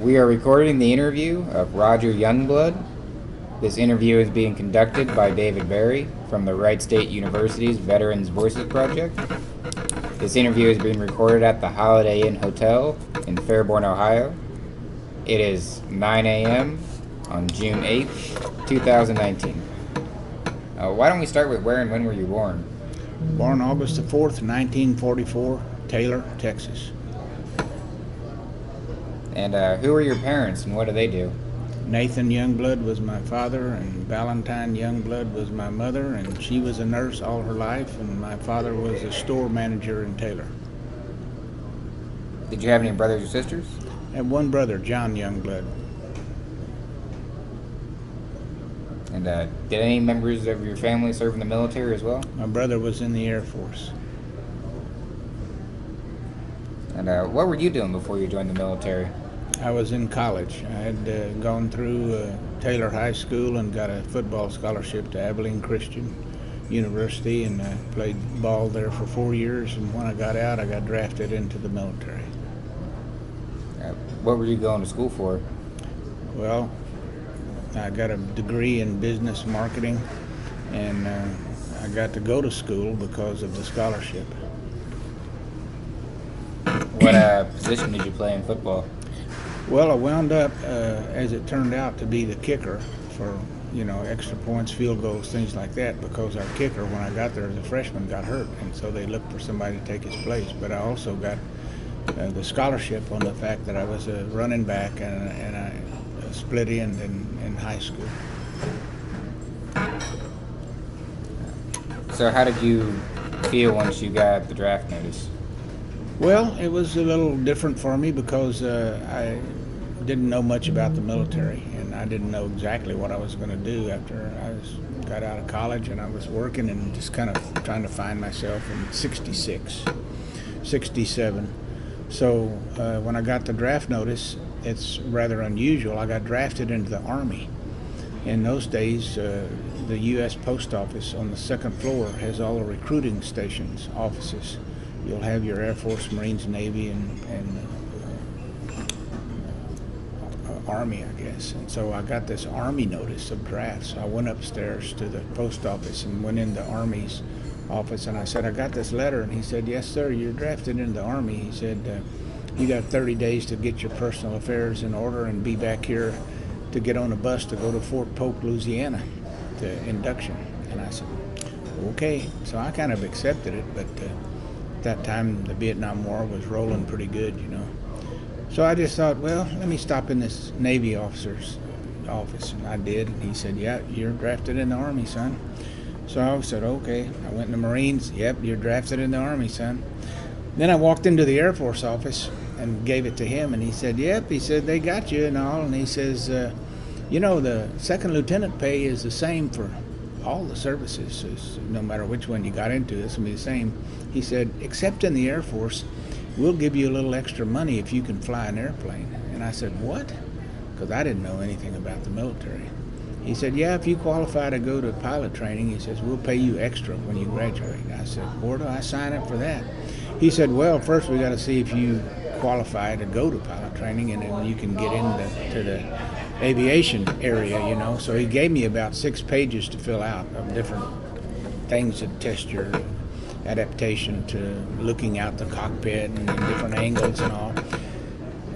We are recording the interview of Roger Youngblood. This interview is being conducted by David Barry from the Wright State University's Veterans Voices Project. This interview is being recorded at the Holiday Inn Hotel in Fairborn, Ohio. It is 9 a.m. on June 8th, 2019. Why don't we start with where and when were you born? Born August the 4th, 1944, Taylor, Texas. And who are your parents and what do they do? Nathan Youngblood was my father, and Valentine Youngblood was my mother, and she was a nurse all her life, and my father was a store manager in Taylor. Did you have any brothers or sisters? I have one brother, John Youngblood. And did any members of your family serve in the military as well? My brother was in the Air Force. And what were you doing before you joined the military? I was in college. I had gone through Taylor High School and got a football scholarship to Abilene Christian University, and I played ball there for 4 years, and when I got out, I got drafted into the military. What were you going to school for? Well, I got a degree in business marketing, and I got to go to school because of the scholarship. What position did you play in football? Well, I wound up, as it turned out, to be the kicker for, extra points, field goals, things like that, because our kicker, when I got there as a freshman, got hurt, and so they looked for somebody to take his place. But I also got the scholarship on the fact that I was a running back and I split end in high school. So how did you feel once you got the draft notice? Well, it was a little different for me because I didn't know much about the military, and I didn't know exactly what I was going to do after I got out of college, and I was working and just kind of trying to find myself in 66, 67. So when I got the draft notice, it's rather unusual. I got drafted into the Army. In those days, the U.S. Post Office on the second floor has all the recruiting stations, offices. You'll have your Air Force, Marines, Navy, and Army, I guess. And so I got this Army notice of draft. So I went upstairs to the post office and went into Army's office, and I said, I got this letter. And he said, yes, sir, you're drafted into the Army. He said, you got 30 days to get your personal affairs in order and be back here to get on a bus to go to Fort Polk, Louisiana, to induction. And I said, okay. So I kind of accepted it, but at that time, the Vietnam War was rolling pretty good, So I just thought, well, let me stop in this Navy officer's office, and I did. And he said, yeah, you're drafted in the Army, son. So I said, okay. I went in the Marines. Yep, you're drafted in the Army, son. Then I walked into the Air Force office and gave it to him, and he said, yep. He said, they got you and all. And he says, the second lieutenant pay is the same for all the services, no matter which one you got into, it's going to be the same. He said, except in the Air Force, we'll give you a little extra money if you can fly an airplane. And I said, what? Because I didn't know anything about the military. He said, yeah, if you qualify to go to pilot training, he says, we'll pay you extra when you graduate. I said, where do I sign up for that? He said, well, first we got to see if you qualify to go to pilot training, and then you can get into the aviation area, So he gave me about 6 pages to fill out of different things that test your adaptation to looking out the cockpit and different angles and all.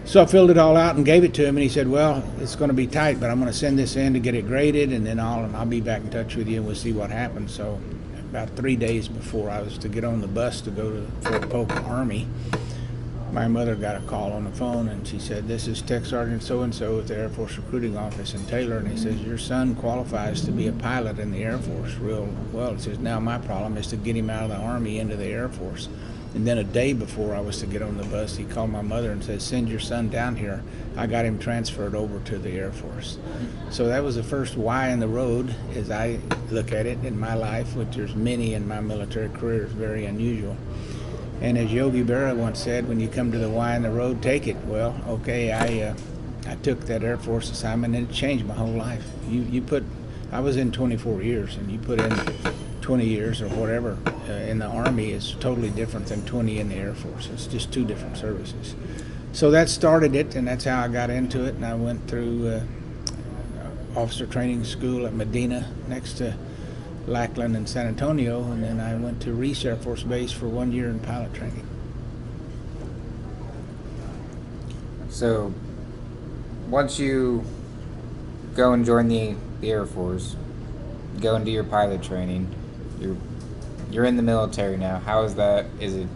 So I filled it all out and gave it to him, and he said, well, it's going to be tight, but I'm going to send this in to get it graded, and then I'll be back in touch with you, and we'll see what happens. So about 3 days before I was to get on the bus to go to Fort Polk Army, my mother got a call on the phone, and she said, this is Tech Sergeant so-and-so at the Air Force Recruiting Office in Taylor, and he says, your son qualifies to be a pilot in the Air Force real well. He says, now my problem is to get him out of the Army into the Air Force. And then a day before I was to get on the bus, he called my mother and said, send your son down here. I got him transferred over to the Air Force. So that was the first Y in the road, as I look at it in my life, which there's many in my military career. It's very unusual. And as Yogi Berra once said, when you come to the Y in the road, take it. Well, okay, I took that Air Force assignment, and it changed my whole life. I was in 24 years, and you put in 20 years or whatever in the Army is totally different than 20 in the Air Force. It's just two different services. So that started it, and that's how I got into it. And I went through officer training school at Medina, next to Lackland and San Antonio, and then I went to Reese Air Force Base for 1 year in pilot training. So, once you go and join the Air Force, go and do your pilot training, you're in the military now. How is that? Is it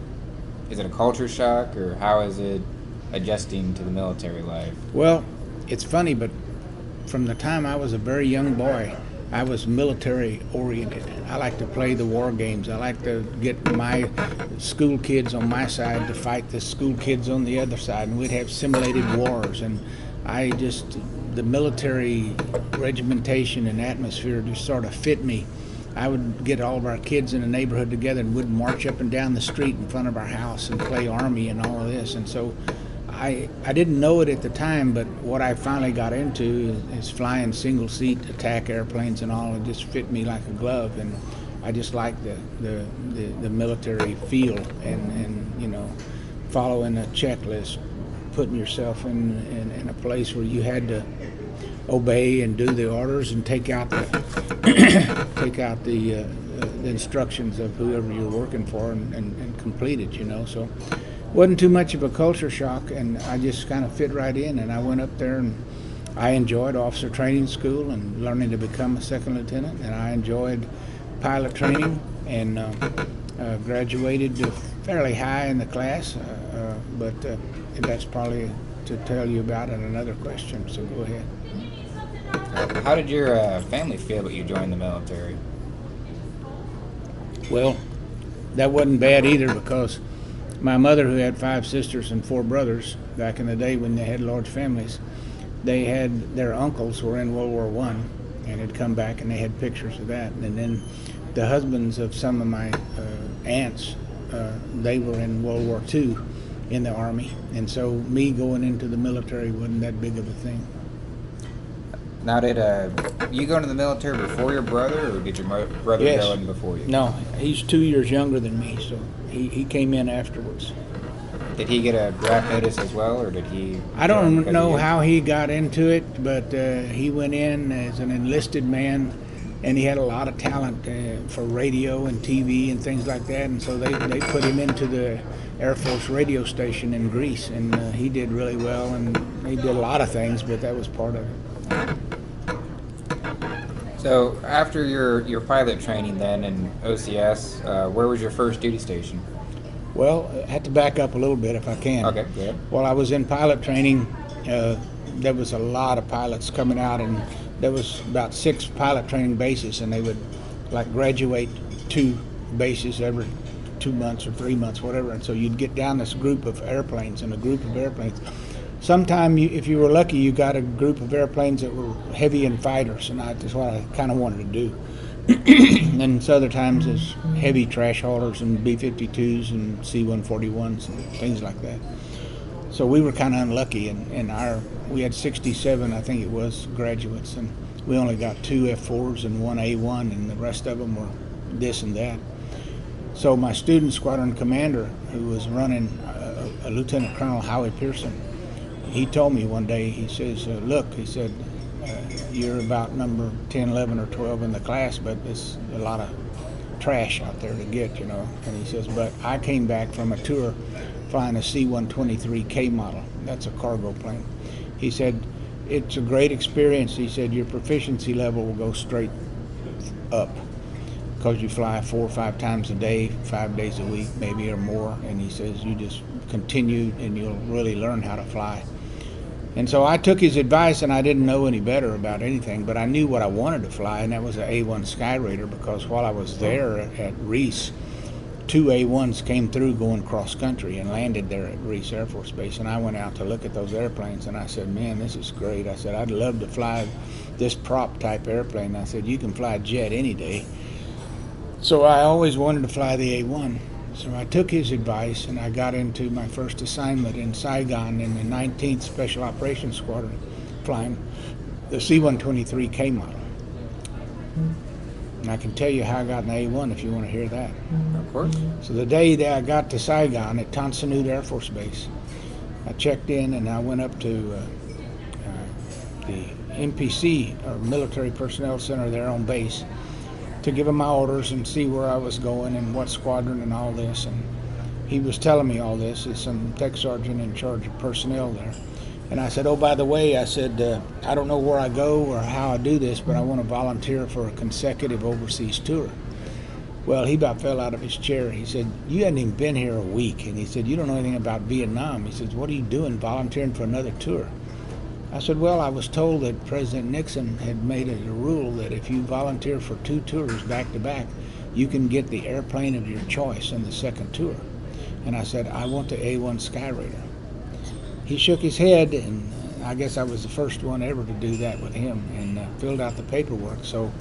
a culture shock, or how is it adjusting to the military life? Well, it's funny, but from the time I was a very young boy, I was military oriented. I like to play the war games. I like to get my school kids on my side to fight the school kids on the other side, and we'd have simulated wars. And the military regimentation and atmosphere just sort of fit me. I would get all of our kids in the neighborhood together, and we'd march up and down the street in front of our house and play Army and all of this. And so I didn't know it at the time, but what I finally got into is flying single-seat attack airplanes and all. It just fit me like a glove, and I just like the military feel and following a checklist, putting yourself in a place where you had to obey and do the orders and take out the instructions of whoever you're working for and complete it. So wasn't too much of a culture shock, and I just kind of fit right in. And I went up there, and I enjoyed officer training school and learning to become a second lieutenant, and I enjoyed pilot training, and graduated fairly high in the class, but that's probably to tell you about in another question, so go ahead. How did your family feel that you joined the military? Well, that wasn't bad either, because my mother, who had 5 sisters and 4 brothers back in the day when they had large families, their uncles were in World War I and had come back, and they had pictures of that. And then the husbands of some of my aunts, they were in World War II in the Army, and so me going into the military wasn't that big of a thing. Now, did you go into the military before your brother, or did your brother Yes. go in before you? No, he's 2 years younger than me, so he came in afterwards. Did he get a draft notice as well, or did he? I join don't because know of you? how he got into it, but he went in as an enlisted man, and he had a lot of talent for radio and TV and things like that, and so they put him into the Air Force radio station in Greece, and he did really well, and he did a lot of things, but that was part of it. So after your pilot training then in OCS, where was your first duty station? Well, I have to back up a little bit if I can. Okay, go ahead. While I was in pilot training, there was a lot of pilots coming out, and there was about 6 pilot training bases, and they would graduate 2 bases every 2 months or 3 months, whatever. And so you'd get down this group of airplanes, and a group of airplanes. Sometime, if you were lucky, you got a group of airplanes that were heavy in fighters, and that's what I kind of wanted to do. And so other times it's heavy trash haulers and B-52s and C-141s and things like that. So we were kind of unlucky, and we had 67, I think it was, graduates, and we only got 2 F-4s and 1 A-1, and the rest of them were this and that. So my student squadron commander, who was running, a Lieutenant Colonel Howie Pearson, he told me one day, he says, look, he said, you're about number 10, 11, or 12 in the class, but it's a lot of trash out there to get, And he says, but I came back from a tour flying a C-123K model. That's a cargo plane. He said, it's a great experience. He said, your proficiency level will go straight up because you fly 4 or 5 times a day, 5 days a week, maybe, or more. And he says, you just continue and you'll really learn how to fly. And so I took his advice, and I didn't know any better about anything, but I knew what I wanted to fly, and that was an A-1 Skyraider, because while I was there at Reese, 2 A-1s came through going cross country and landed there at Reese Air Force Base, and I went out to look at those airplanes, and I said, man, this is great. I said, I'd love to fly this prop type airplane. I said, you can fly a jet any day. So I always wanted to fly the A-1. So I took his advice, and I got into my first assignment in Saigon in the 19th Special Operations Squadron, flying the C-123K model. And I can tell you how I got an A-1 if you want to hear that. Of course. So the day that I got to Saigon at Tan Son Nhut Air Force Base, I checked in and I went up to the MPC, or Military Personnel Center there on base, to give him my orders and see where I was going and what squadron and all this. And he was telling me all this. He's some tech sergeant in charge of personnel there. And I said, oh, by the way, I said, I don't know where I go or how I do this, but I want to volunteer for a consecutive overseas tour. Well, he about fell out of his chair. He said, you hadn't even been here a week. And he said, you don't know anything about Vietnam. He says, what are you doing volunteering for another tour? I said, well, I was told that President Nixon had made it a rule that if you volunteer for 2 tours back to back, you can get the airplane of your choice in the second tour. And I said, I want the A-1 Skyraider. He shook his head, and I guess I was the first one ever to do that with him, and filled out the paperwork. So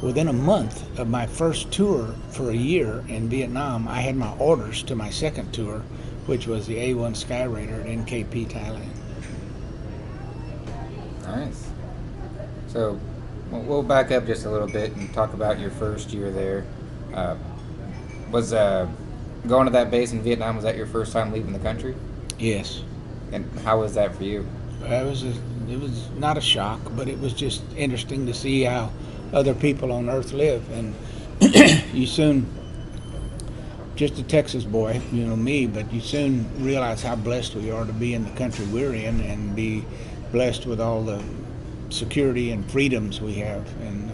within a month of my first tour for a year in Vietnam, I had my orders to my second tour, which was the A-1 Skyraider at NKP, Thailand. Nice. So we'll back up just a little bit and talk about your first year there. Was going to that base in Vietnam, was that your first time leaving the country? Yes. And how was that for you? It was not a shock, but it was just interesting to see how other people on Earth live. And you soon, just a Texas boy, you know me, but you soon realize how blessed we are to be in the country we're in and be blessed with all the security and freedoms we have. And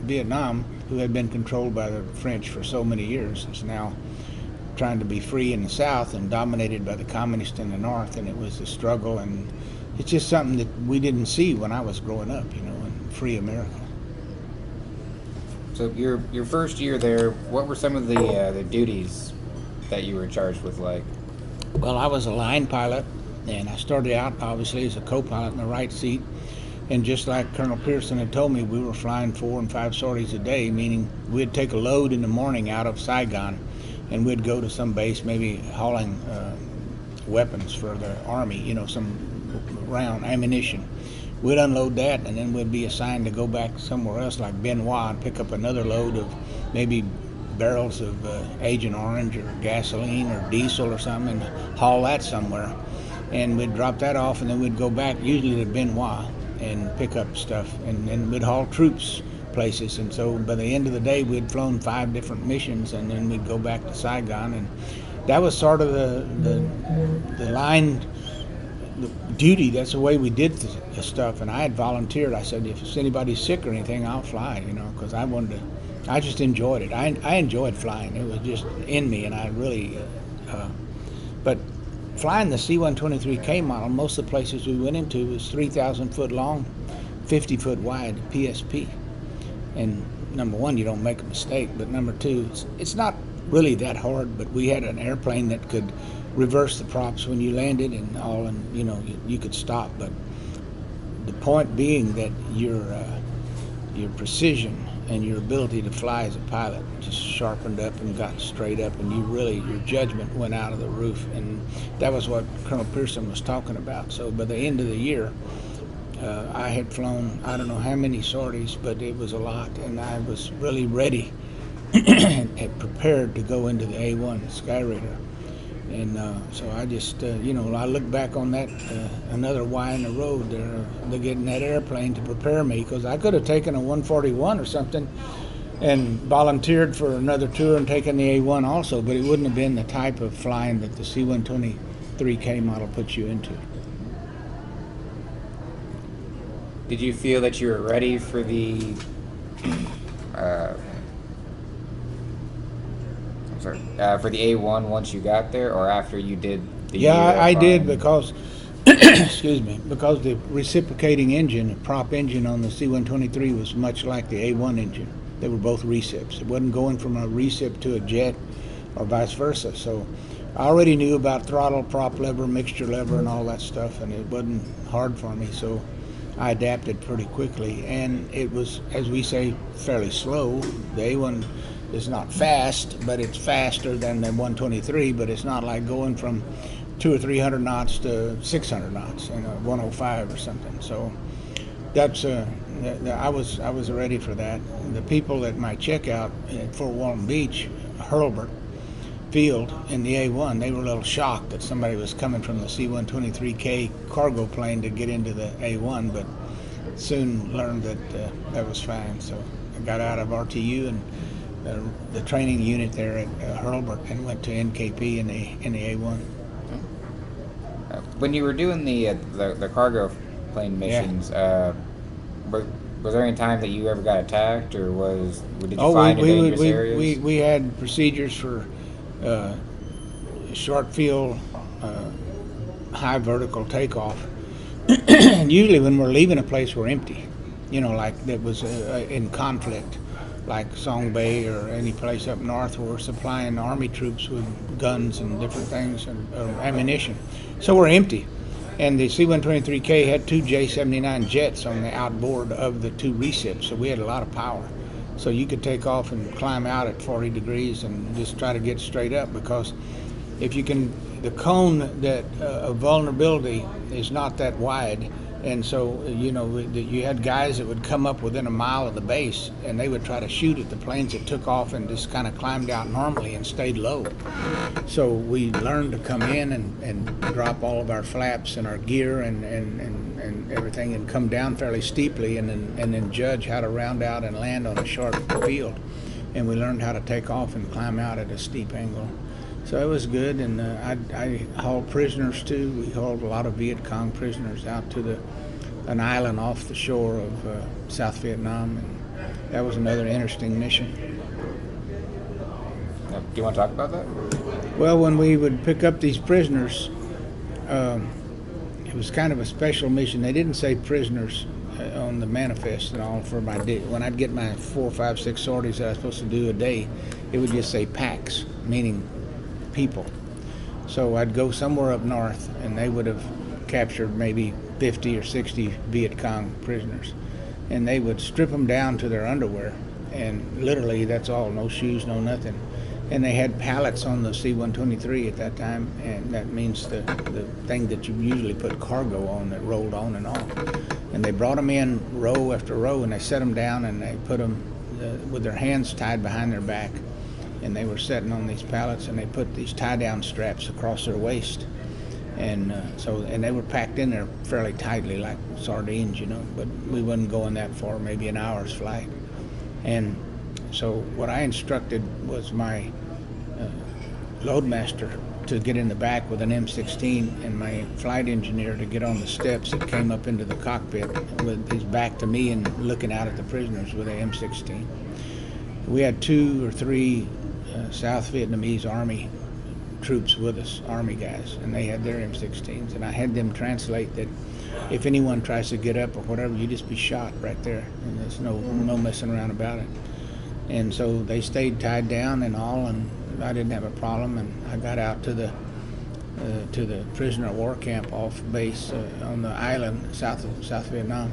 Vietnam, who had been controlled by the French for so many years, is now trying to be free in the South and dominated by the communists in the North. And it was a struggle, and it's just something that we didn't see when I was growing up, you know, in free America. So your first year there, what were some of the duties that you were charged with like? Well, I was a line pilot, and I started out obviously as a co-pilot in the right seat. And just like Colonel Pearson had told me, we were flying 4 and 5 sorties a day, meaning we'd take a load in the morning out of Saigon, and we'd go to some base, maybe hauling weapons for the Army, you know, some round ammunition. We'd unload that, and then we'd be assigned to go back somewhere else, like Benoit, and pick up another load of maybe barrels of Agent Orange or gasoline or diesel or something, and haul that somewhere. And we'd drop that off, and then we'd go back, usually to Benoit, and pick up stuff, and then we'd haul troops places. And so by the end of the day, we'd flown 5 different missions, and then we'd go back to Saigon. And that was sort of the line, the duty. That's the way we did the stuff. And I had volunteered. I said, if anybody's sick or anything, I'll fly, you know, because I just enjoyed it. I enjoyed flying. It was just in me, and I really, but flying the C-123K model, most of the places we went into was 3,000 foot long, 50 foot wide PSP. And number one, you don't make a mistake, but number two, it's not really that hard, but we had an airplane that could reverse the props when you landed and all, and you know, you could stop. But the point being that your precision and your ability to fly as a pilot just sharpened up and got straight up, and your judgment went out of the roof. And that was what Colonel Pearson was talking about. So by the end of the year, I had flown, I don't know how many sorties, but it was a lot, and I was really ready and prepared to go into the A-1 Skyraider. And so I just, you know, I look back on that, another Y in the road there, getting that airplane to prepare me, because I could have taken a 141 or something and volunteered for another tour and taken the A-1 also, but it wouldn't have been the type of flying that the C-123K model puts you into. Did you feel that you were ready for the for the A1 once you got there, or after you did the year? Yeah, I did, because excuse me, because the reciprocating engine, the prop engine on the C-123 was much like the A1 engine. They were both recips. It wasn't going from a recip to a jet or vice versa. So I already knew about throttle, prop lever, mixture lever, and all that stuff, and it wasn't hard for me. So I adapted pretty quickly, and it was, as we say, fairly slow. The A1 is not fast, but it's faster than the 123, but it's not like going from 200 or 300 knots to 600 knots in a 105 or something. So that's I was ready for that. The people at my checkout at Fort Walton Beach, Hurlburt, field in the A1, they were a little shocked that somebody was coming from the C-123K cargo plane to get into the A1, but soon learned that that was fine. So I got out of RTU and the training unit there at Hurlburt and went to NKP in the A1. When you were doing the cargo plane missions, was there any time that you ever got attacked, or did you find dangerous areas? We had procedures for short field, high vertical takeoff. And usually when we're leaving a place, we're empty. Like that was in conflict, like Song Bay or any place up north where we're supplying Army troops with guns and different things and ammunition. So we're empty. And the C-123K had 2 J-79 jets on the outboard of the 2 recips, so we had a lot of power. So you could take off and climb out at 40 degrees and just try to get straight up, because if you can, the cone that of vulnerability is not that wide. And so, you had guys that would come up within a mile of the base, and they would try to shoot at the planes that took off and just kind of climbed out normally and stayed low. So we learned to come in and drop all of our flaps and our gear and everything, and come down fairly steeply, and then judge how to round out and land on a short field. And we learned how to take off and climb out at a steep angle. So it was good, and I hauled prisoners too. We hauled a lot of Viet Cong prisoners out to an island off the shore of South Vietnam, and that was another interesting mission. Do you want to talk about that? Well, when we would pick up these prisoners, it was kind of a special mission. They didn't say prisoners on the manifest and all for my day. When I'd get my 4, 5, 6 sorties that I was supposed to do a day, it would just say packs, meaning people. So I'd go somewhere up north, and they would have captured maybe 50 or 60 Viet Cong prisoners, and they would strip them down to their underwear, and literally that's all, no shoes, no nothing. And they had pallets on the C-123 at that time, and that means the thing that you usually put cargo on that rolled on and off. And they brought them in row after row, and they set them down, and they put them with their hands tied behind their back. And they were sitting on these pallets, and they put these tie-down straps across their waist, and they were packed in there fairly tightly, like sardines, But we wasn't going that far, maybe an hour's flight. And so what I instructed was my loadmaster to get in the back with an M16, and my flight engineer to get on the steps that came up into the cockpit with his back to me and looking out at the prisoners with an M16. We had 2 or 3 South Vietnamese Army troops with us, Army guys, and they had their M16s, and I had them translate that if anyone tries to get up or whatever, you just be shot right there, and there's no messing around about it. And so they stayed tied down and all, and I didn't have a problem, and I got out to the prisoner of war camp off base on the island south Vietnam.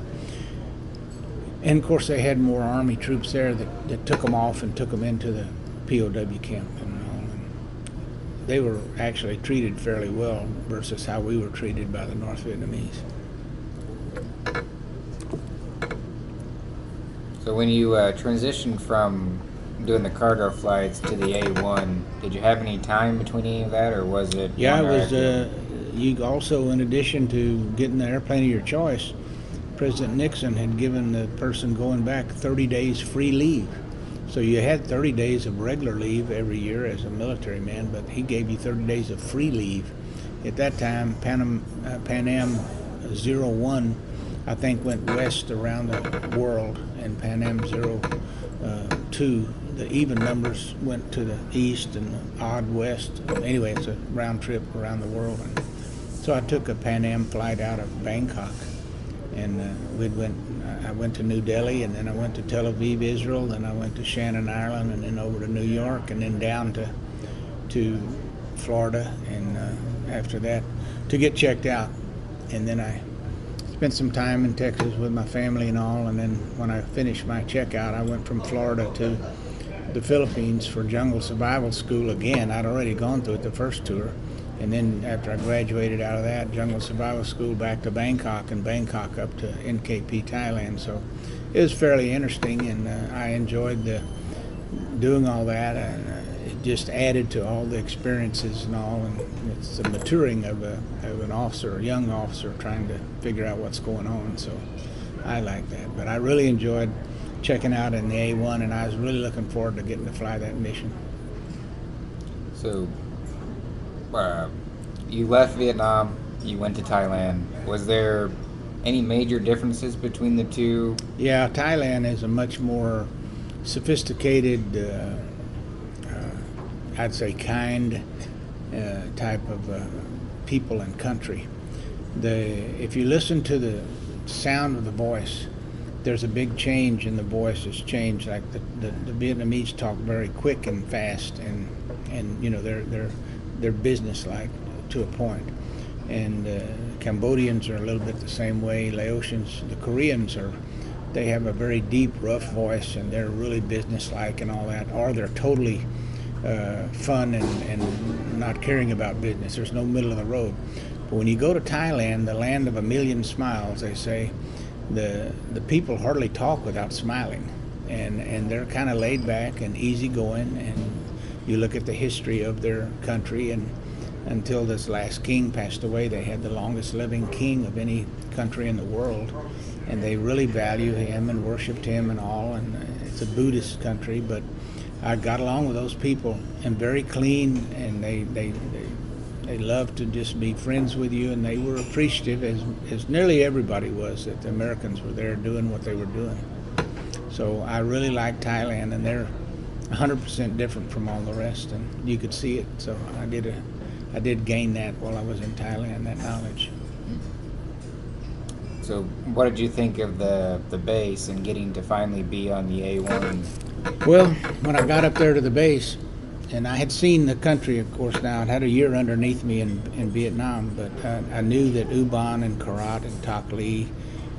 And of course they had more Army troops there that took them off and took them into the POW camp and all. And they were actually treated fairly well versus how we were treated by the North Vietnamese. So when you transitioned from doing the cargo flights to the A1, did you have any time between any of that, or was it? Yeah, it was. You also, in addition to getting the airplane of your choice, President Nixon had given the person going back 30 days free leave. So you had 30 days of regular leave every year as a military man, but he gave you 30 days of free leave. At that time, Pan Am 01, I think, went west around the world, and Pan Am 02, the even numbers went to the east and the odd west. Anyway, it's a round trip around the world. And so I took a Pan Am flight out of Bangkok, and I went to New Delhi, and then I went to Tel Aviv, Israel, then I went to Shannon, Ireland, and then over to New York, and then down to Florida, and after that to get checked out. And then I spent some time in Texas with my family and all, and then when I finished my checkout, I went from Florida to the Philippines for jungle survival school again. I'd already gone through it the first tour, and then after I graduated out of that, jungle survival school back to Bangkok, and Bangkok up to NKP, Thailand. So it was fairly interesting, and I enjoyed doing all that. just added to all the experiences and all, and it's the maturing of an officer, a young officer trying to figure out what's going on. So I like that. But I really enjoyed checking out in the A1, and I was really looking forward to getting to fly that mission. So, you left Vietnam, you went to Thailand. Was there any major differences between the two? Yeah, Thailand is a much more sophisticated, I'd say kind type of people and country. If you listen to the sound of the voice, there's a big change in the voice. It's changed. Like the Vietnamese talk very quick and fast, and you know they're businesslike to a point. And Cambodians are a little bit the same way. Laotians, the Koreans they have a very deep, rough voice, and they're really businesslike and all that. Or they're totally fun and not caring about business. There's no middle of the road. But when you go to Thailand, the land of a million smiles, they say, the people hardly talk without smiling, and they're kind of laid back and easygoing. And you look at the history of their country, and until this last king passed away, they had the longest living king of any country in the world, and they really value him and worshiped him and all. And it's a Buddhist country, but I got along with those people, and very clean, and they love to just be friends with you, and they were appreciative, as nearly everybody was, that the Americans were there doing what they were doing. So I really like Thailand, and they're 100% different from all the rest, and you could see it. So I did gain that while I was in Thailand, that knowledge. So what did you think of the base and getting to finally be on the A1? Well, when I got up there to the base, and I had seen the country, of course, now. I'd had a year underneath me in Vietnam, but I knew that Ubon and Karat and Tak Lee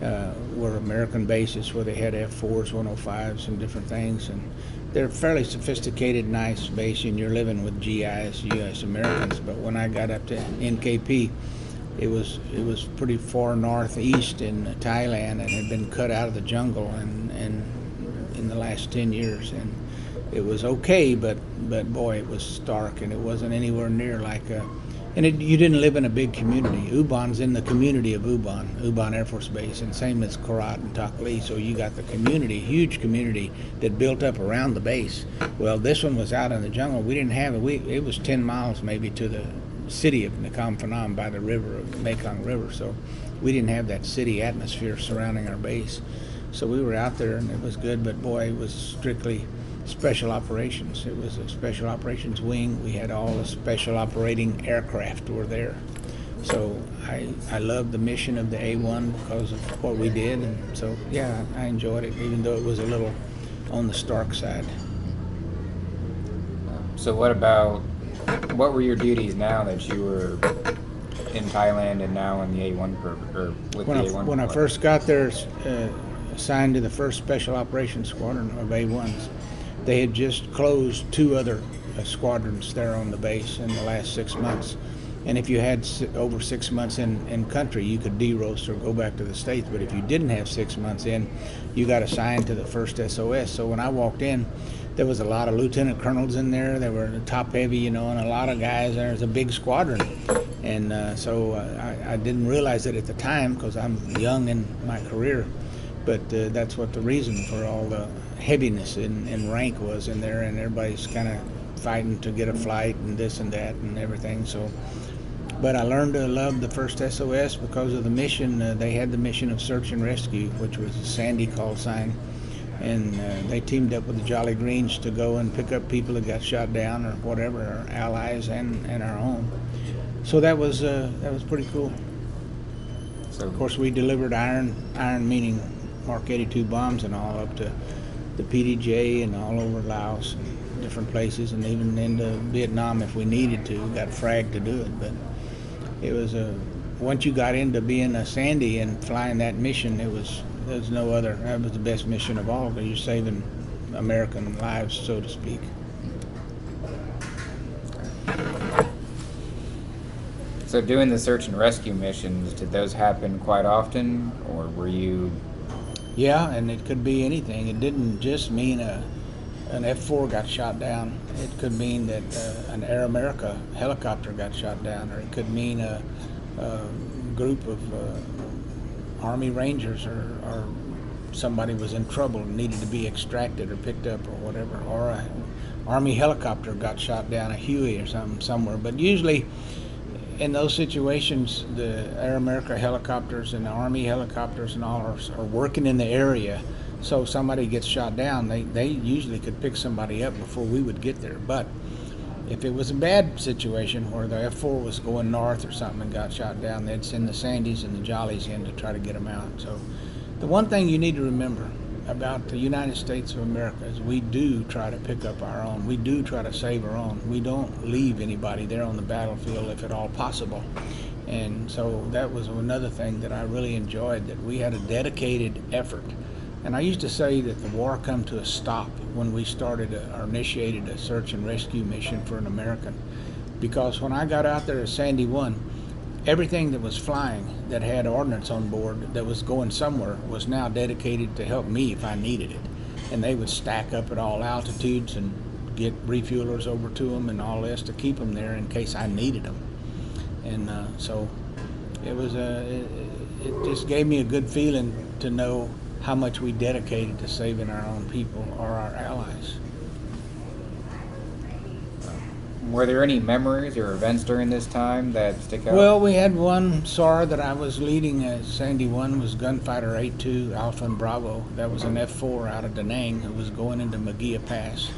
were American bases where they had F-4s, 105s, and different things. And they're fairly sophisticated, nice base, and you're living with GIs, U.S. Americans. But when I got up to NKP, it was pretty far northeast in Thailand, and had been cut out of the jungle and in the last 10 years. And it was okay, but boy, it was stark, and it wasn't anywhere near like you didn't live in a big community. Ubon's in the community of Ubon Air Force Base, and same as Karat and Tak Lee. So you got the community, huge community that built up around the base. Well, this one was out in the jungle. We didn't have it. It was 10 miles maybe to the city of Nakhon Phanom by the river, of the Mekong River. So we didn't have that city atmosphere surrounding our base. So we were out there, and it was good, but boy, it was strictly special operations. It was a special operations wing. We had all the special operating aircraft were there. So I loved the mission of the A1 because of what we did, and so yeah, I enjoyed it, even though it was a little on the stark side. So what were your duties now that you were in Thailand and now in the A1 program? When I first got there, assigned to the first Special Operations Squadron of A1s, they had just closed 2 other squadrons there on the base in the last 6 months. And if you had over 6 months in country, you could de-roast or go back to the States. But if you didn't have 6 months in, you got assigned to the first SOS. So when I walked in, there was a lot of lieutenant colonels in there. They were top heavy, and a lot of guys. There was a big squadron. And so I didn't realize it at the time because I'm young in my career. But that's what the reason for all the heaviness in rank was in there, and everybody's kind of fighting to get a flight and this and that and everything. So, but I learned to love the first SOS because of the mission. They had the mission of search and rescue, which was a Sandy call sign, and they teamed up with the Jolly Greens to go and pick up people that got shot down or whatever, our allies and our own. So that was pretty cool. So of course we delivered iron meaning Mark 82 bombs and all up to the PDJ and all over Laos and different places, and even into Vietnam if we needed to. Got fragged to do it, but it was once you got into being a Sandy and flying that mission, there's no other. That was the best mission of all, because you're saving American lives, so to speak. So doing the search and rescue missions, did those happen quite often, or were you? Yeah, and it could be anything. It didn't just mean an F-4 got shot down. It could mean that an Air America helicopter got shot down, or it could mean a group of Army Rangers or somebody was in trouble and needed to be extracted or picked up or whatever, or a Army helicopter got shot down, a Huey or something somewhere. But usually in those situations, the Air America helicopters and the Army helicopters and all are working in the area. So if somebody gets shot down, they usually could pick somebody up before we would get there. But if it was a bad situation where the F-4 was going north or something and got shot down, they'd send the Sandys and the Jollies in to try to get them out. So the one thing you need to remember about the United States of America is we do try to pick up our own. We do try to save our own. We don't leave anybody there on the battlefield if at all possible. And so that was another thing that I really enjoyed, that we had a dedicated effort. And I used to say that the war come to a stop when we started or initiated a search and rescue mission for an American. Because when I got out there at Sandy 1, everything that was flying that had ordnance on board that was going somewhere was now dedicated to help me if I needed it. And they would stack up at all altitudes and get refuelers over to them and all this to keep them there in case I needed them. And so it was it just gave me a good feeling to know how much we dedicated to saving our own people or our allies. Were there any memories or events during this time that stick out? Well, we had one SAR that I was leading at Sandy 1 was Gunfighter 82 Alpha and Bravo. That was an F-4 out of Da Nang who was going into Magia Pass.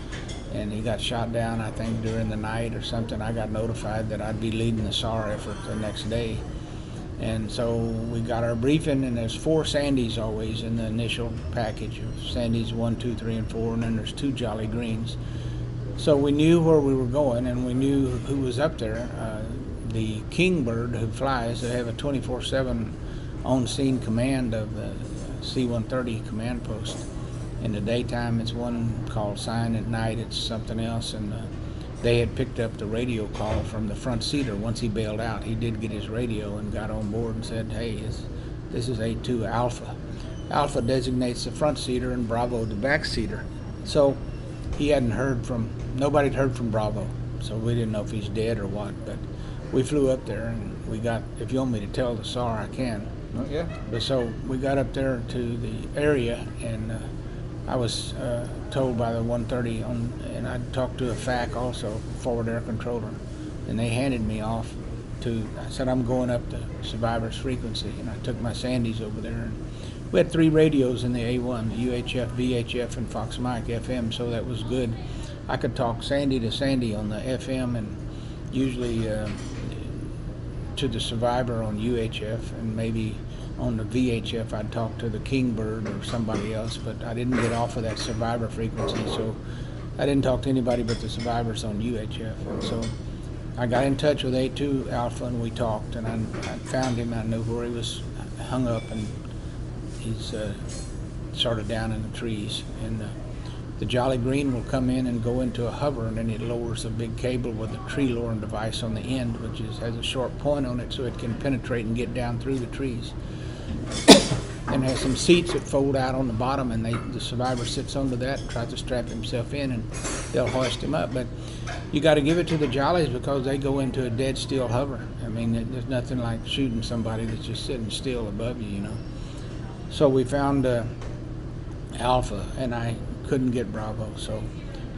And he got shot down, I think, during the night or something. I got notified that I'd be leading the SAR effort the next day. And so we got our briefing, and there's 4 Sandys always in the initial package of Sandys 1, 2, 3, and 4, and then there's 2 Jolly Greens. So we knew where we were going, and we knew who was up there. The Kingbird who flies, they have a 24/7 on-scene command of the C-130 command post. In the daytime, it's one called Sign. At night, it's something else, and they had picked up the radio call from the front seater. Once he bailed out, he did get his radio and got on board and said, hey, this is A2 Alpha. Alpha designates the front seater and Bravo the back seater. So he hadn't heard from, nobody had heard from Bravo, so we didn't know if he's dead or what. But we flew up there and we got, if you want me to tell the SAR, I can. Oh, yeah. But so we got up there to the area, and I was told by the 130 and I talked to a FAC also, forward air controller, and they handed me off to, I said, I'm going up to Survivor's frequency, and I took my Sandys over there, and we had 3 radios in the A1, UHF, VHF, and Fox Mike FM, so that was good. I could talk Sandy to Sandy on the FM, and usually to the Survivor on UHF, and maybe on the VHF I'd talk to the Kingbird or somebody else, but I didn't get off of that Survivor frequency, so I didn't talk to anybody but the Survivors on UHF. And so I got in touch with A2 Alpha, and we talked, and I found him. I knew where he was hung up, and he's sort of down in the trees. And the Jolly Green will come in and go into a hover, and then it lowers a big cable with a tree lowering device on the end, which has a short point on it so it can penetrate and get down through the trees. And has some seats that fold out on the bottom, and the Survivor sits under that and tries to strap himself in, and they'll hoist him up. But you got to give it to the Jollies because they go into a dead still hover. I mean, there's nothing like shooting somebody that's just sitting still above you, you know. So we found Alpha, and I couldn't get Bravo, so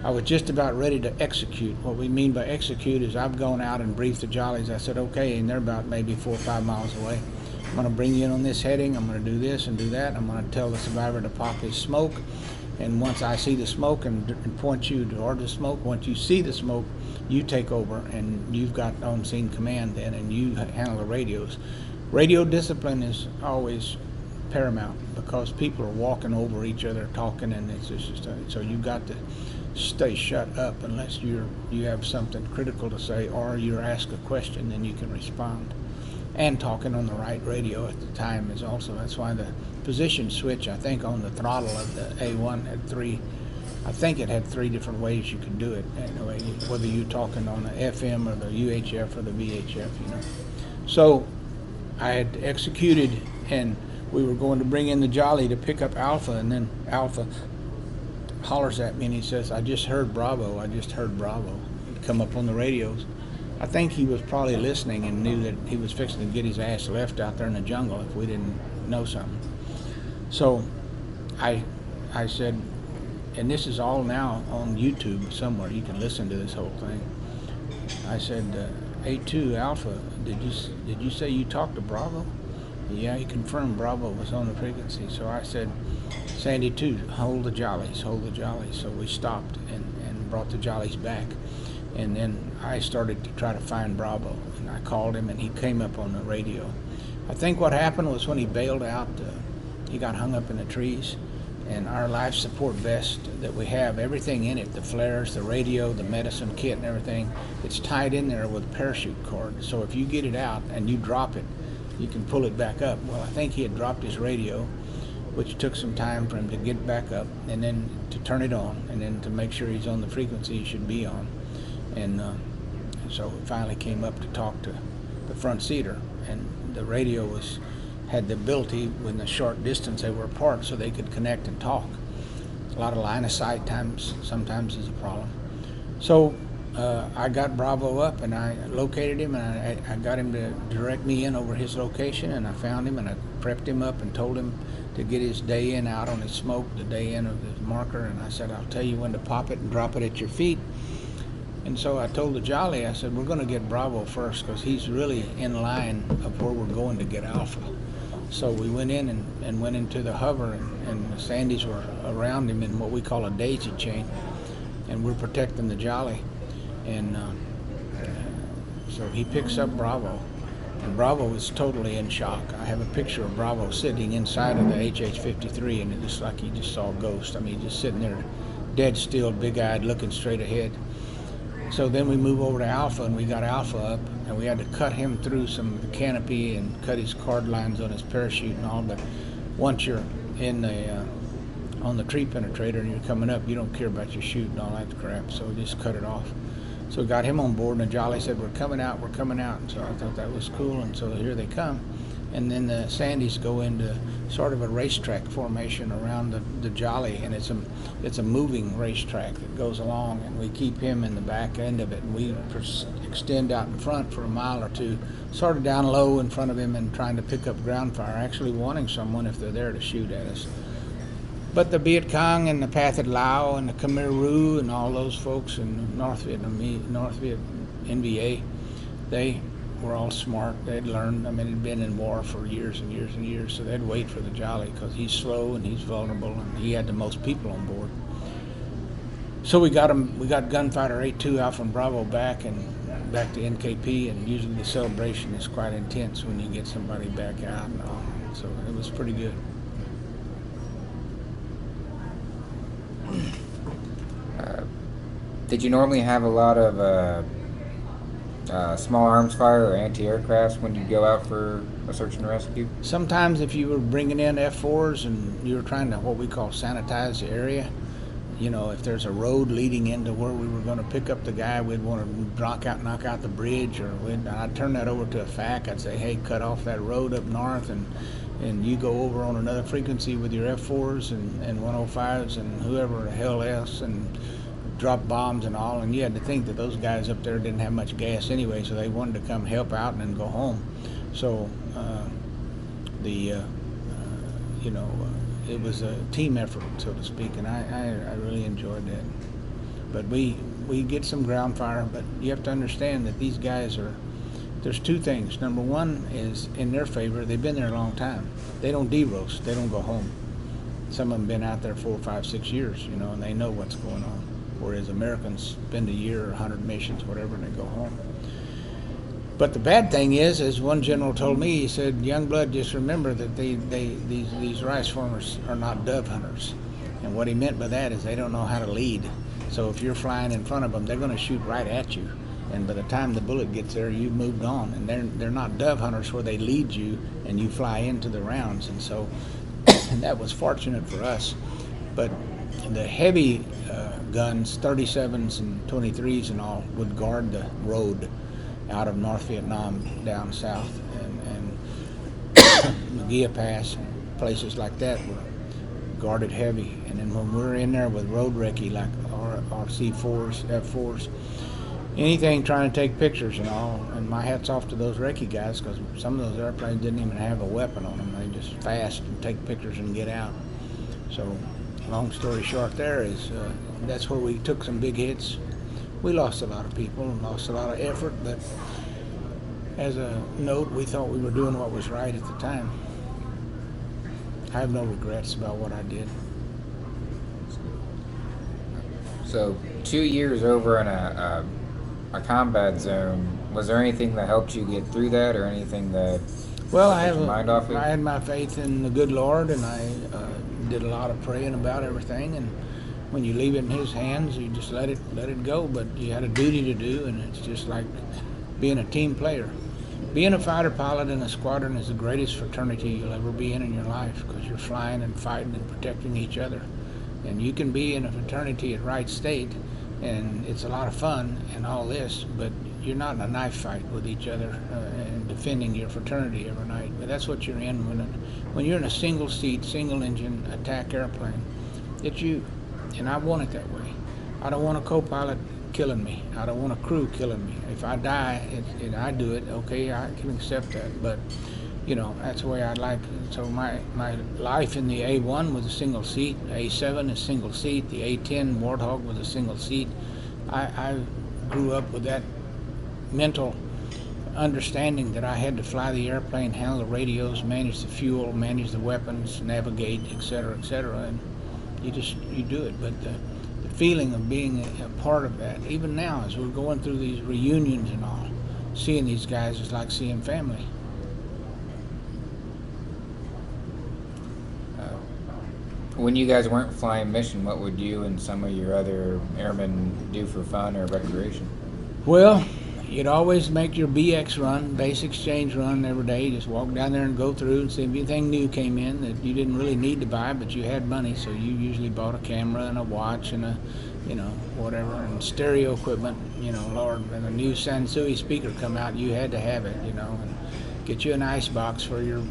I was just about ready to execute. What we mean by execute is I've gone out and briefed the Jollies. I said, okay, and they're about maybe 4 or 5 miles away. I'm going to bring you in on this heading. I'm going to do this and do that. I'm going to tell the Survivor to pop his smoke. And once I see the smoke and point you toward the smoke, once you see the smoke, you take over, and you've got on-scene command then, and you handle the radios. Radio discipline is always paramount because people are walking over each other, talking, and it's just so you've got to stay shut up unless you have something critical to say or you're asked a question, then you can respond. And talking on the right radio at the time is also, that's why the position switch, I think, on the throttle of the A1 had 3, I think it had 3 different ways you could do it, anyway, whether you're talking on the FM or the UHF or the VHF, you know. So I had executed, and we were going to bring in the Jolly to pick up Alpha, and then Alpha hollers at me and he says, "I just heard Bravo. I just heard Bravo." It'd come up on the radios. I think he was probably listening and knew that he was fixing to get his ass left out there in the jungle if we didn't know something. So I said, and this is all now on YouTube somewhere. You can listen to this whole thing. I said, A2 Alpha, did you say you talked to Bravo? Yeah, he confirmed Bravo was on the frequency. So I said, Sandy 2, hold the jollies, hold the jollies. So we stopped and brought the jollies back. And then I started to try to find Bravo. And I called him and he came up on the radio. I think what happened was when he bailed out, he got hung up in the trees. And our life support vest that we have, everything in it, the flares, the radio, the medicine kit and everything, it's tied in there with a parachute cord. So if you get it out and you drop it, you can pull it back up. Well, I think he had dropped his radio, which took some time for him to get back up and then to turn it on and then to make sure he's on the frequency he should be on. And so we finally came up to talk to the front seater, and the radio had the ability when the short distance they were apart so they could connect and talk. A lot of line of sight sometimes is a problem. So I got Bravo up and I located him and I got him to direct me in over his location, and I found him and I prepped him up and told him to get his day in out on his smoke, the day in of his marker, and I said, I'll tell you when to pop it and drop it at your feet. And so I told the Jolly, I said, we're going to get Bravo first because he's really in line of where we're going to get Alpha. So we went in and went into the hover, and the Sandys were around him in what we call a daisy chain, and we're protecting the Jolly. And so he picks up Bravo, and Bravo is totally in shock. I have a picture of Bravo sitting inside of the HH-53, and it looks like he just saw a ghost. I mean, just sitting there dead still, big-eyed, looking straight ahead. So then we move over to Alpha, and we got Alpha up, and we had to cut him through some of the canopy and cut his card lines on his parachute and all. But once you're in the on the tree penetrator and you're coming up, you don't care about your chute and all that crap. So we just cut it off. So we got him on board, and the Jolly said, "We're coming out, we're coming out." And so I thought that was cool, and so here they come. And then the Sandys go into sort of a racetrack formation around the Jolly, and it's a moving racetrack that goes along, and we keep him in the back end of it, and we extend out in front for a mile or two, sort of down low in front of him and trying to pick up ground fire, actually wanting someone if they're there to shoot at us. But the Viet Cong and the Pathet Lao and the Khmer Rouge and all those folks in North Viet NVA, they were all smart. They'd learned. I mean, they'd been in war for years and years and years, so they'd wait for the Jolly because he's slow and he's vulnerable, and he had the most people on board. So we got him. We got Gunfighter 8-2 Alpha and Bravo back to NKP, and usually the celebration is quite intense when you get somebody back out and all. So it was pretty good. Did you normally have a lot of small arms fire or anti-aircrafts when you go out for a search and rescue? Sometimes if you were bringing in F4s and you were trying to what we call sanitize the area, you know, if there's a road leading into where we were going to pick up the guy, we'd want to knock out the bridge, or I'd turn that over to a FAC. I'd say, hey, cut off that road up north and you go over on another frequency with your F4s and 105s and whoever the hell else, and drop bombs and all. And you had to think that those guys up there didn't have much gas anyway, so they wanted to come help out and then go home. So it was a team effort, so to speak, and I really enjoyed that. But we get some ground fire, but you have to understand that these guys there's two things. Number one is in their favor, they've been there a long time. They don't de-roast, they don't go home. Some of them been out there 4, 5, 6 years, you know, and they know what's going on. Whereas Americans spend a year or 100 missions, whatever, and they go home. But the bad thing is, as one general told me, he said, Youngblood, just remember that these rice farmers are not dove hunters. And what he meant by that is they don't know how to lead. So if you're flying in front of them, they're going to shoot right at you. And by the time the bullet gets there, you've moved on. And they're not dove hunters where they lead you and you fly into the rounds. And so and that was fortunate for us. But the heavy guns, 37s and 23s and all, would guard the road out of North Vietnam down south, and Magia Pass and places like that were guarded heavy. And then when we're in there with road recce like RC4s, F4s, anything trying to take pictures and all, and my hat's off to those recce guys, because some of those airplanes didn't even have a weapon on them. They just fast and take pictures and get out. So long story short there is that's where we took some big hits. We lost a lot of people and lost a lot of effort, but as a note, we thought we were doing what was right at the time. I have no regrets about what I did. So 2 years over in a combat zone, was there anything that helped you get through that, or anything that Well, took your mind off it? I had my faith in the good Lord, and I did a lot of praying about everything. And when you leave it in His hands, you just let it go. But you had a duty to do, and it's just like being a team player. Being a fighter pilot in a squadron is the greatest fraternity you'll ever be in your life, because you're flying and fighting and protecting each other. And you can be in a fraternity at Wright State, and it's a lot of fun and all this, but you're not in a knife fight with each other and defending your fraternity every night. But that's what you're in when you're in a single seat, single engine attack airplane. It's you, and I want it that way. I don't want a co-pilot killing me. I don't want a crew killing me. If I die and I do it, okay, I can accept that. But you know, that's the way I like it. So my life in the A1 was a single seat, A7 is single seat, the A10 Warthog was a single seat. I grew up with that mental understanding that I had to fly the airplane, handle the radios, manage the fuel, manage the weapons, navigate, etc., and you do it. But the feeling of being a part of that, even now as we're going through these reunions and all, seeing these guys is like seeing family. When you guys weren't flying mission, what would you and some of your other airmen do for fun or recreation? Well, you'd always make your BX run, base exchange run every day. Just walk down there and go through and see if anything new came in that you didn't really need to buy, but you had money, so you usually bought a camera and a watch and a, you know, whatever, and stereo equipment, you know, Lord, when a new Sansui speaker come out, you had to have it, you know, and get you an ice box for your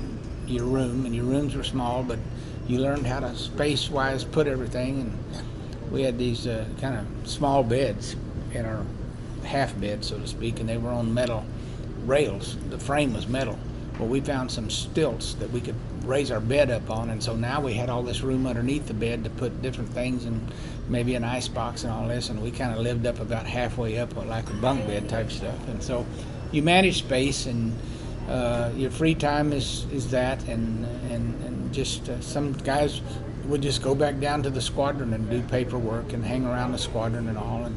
room, and your rooms were small, but you learned how to space-wise put everything, and we had these kind of small beds in our half bed, so to speak, and they were on metal rails. The frame was metal. Well, we found some stilts that we could raise our bed up on, and so now we had all this room underneath the bed to put different things and maybe an ice box and all this, and we kind of lived up about halfway up like a bunk bed type stuff. And so you manage space, and your free time is that, and just some guys would just go back down to the squadron and do paperwork and hang around the squadron and all, and